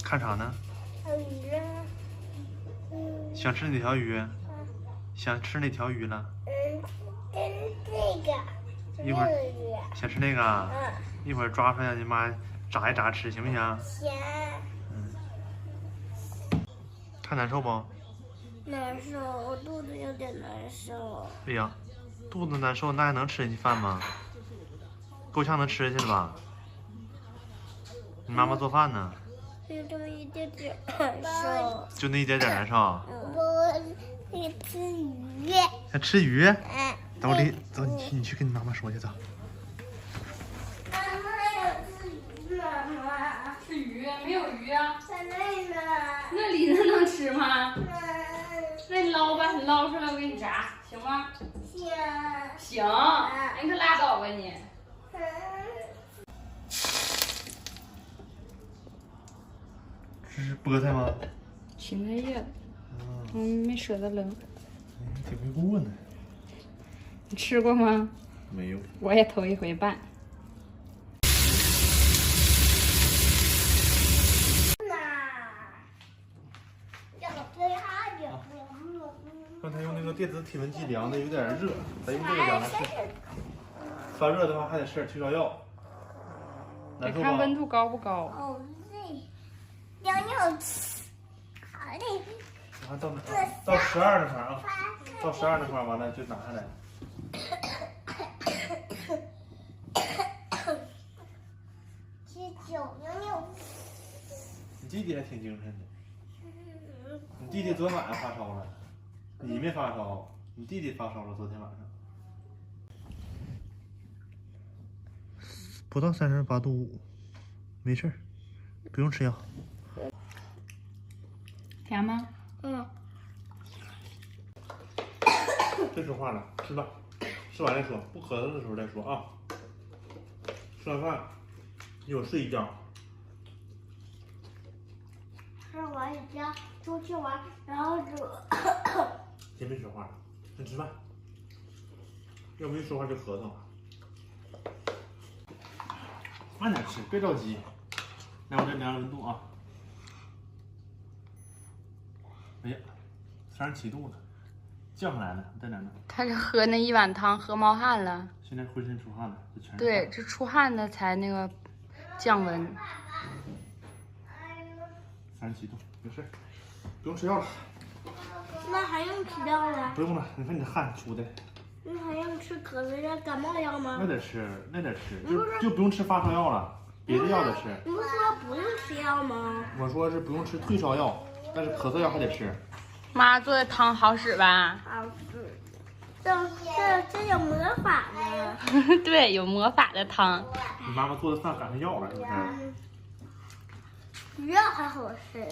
看啥呢？看鱼啊。想吃哪条鱼？想吃哪条鱼了？这个。一会儿鱼。想吃那个啊？一会儿抓出来，你妈炸一炸吃，行不行？行。看难受不？难受，我肚子有点难受。哎呀，肚子难受，那还能吃进去饭吗？够呛能吃下去了吧？你妈妈做饭呢？就这么一点点难受。就那一点点难受？我想吃鱼。想吃鱼？等会儿走，你去跟你妈妈说去，走。妈妈想吃鱼，妈妈。吃鱼？没有鱼啊？在那呢。那里头能吃吗？那你捞吧，你捞出来我给你炸，行吗？行。行，你可拉倒吧你。这是菠菜吗？芹菜叶子，没舍得扔。挺会过呢。你吃过吗？没有。我也头一回办。刚才用那个电子体温计量的有点热，咱用这个量的是发热的话还得吃点退烧药。得看温度高不高。好累，尿尿吃，好累。然后到12那块啊，到12那块完了就拿下来。吃酒尿尿。你弟弟还挺精神的。你弟弟昨天晚上发烧了，你没发烧，你弟弟发烧了，昨天晚上。不到38.5度，没事儿，不用吃药。甜吗？别说话了，吃吧，吃完再说，不咳嗽的时候再说啊。吃完饭一会儿睡一觉。吃完一觉，出去玩，然后就。先别说话了，先吃饭。要不一说话就咳嗽。慢点吃，别着急。来，我这量温度啊。哎呀，37度了，降下来了，再量量。他是喝那一碗汤喝冒汗了。现在浑身出汗了，这全是汗。对，这出汗的才那个降温。37度，没事，不用吃药了。那还用吃药吗？不用了，你看你的汗出的。那还用吃咳嗽药、感冒药吗？那得吃，就不用吃发烧药了，别的药得吃。你不是说不用吃药吗？我说是不用吃退烧药，但是咳嗽药还得吃。妈做的汤好使吧？好使。这有魔法呢。对，有魔法的汤。你妈妈做的饭赶上药了，是不是？鱼药还好吃。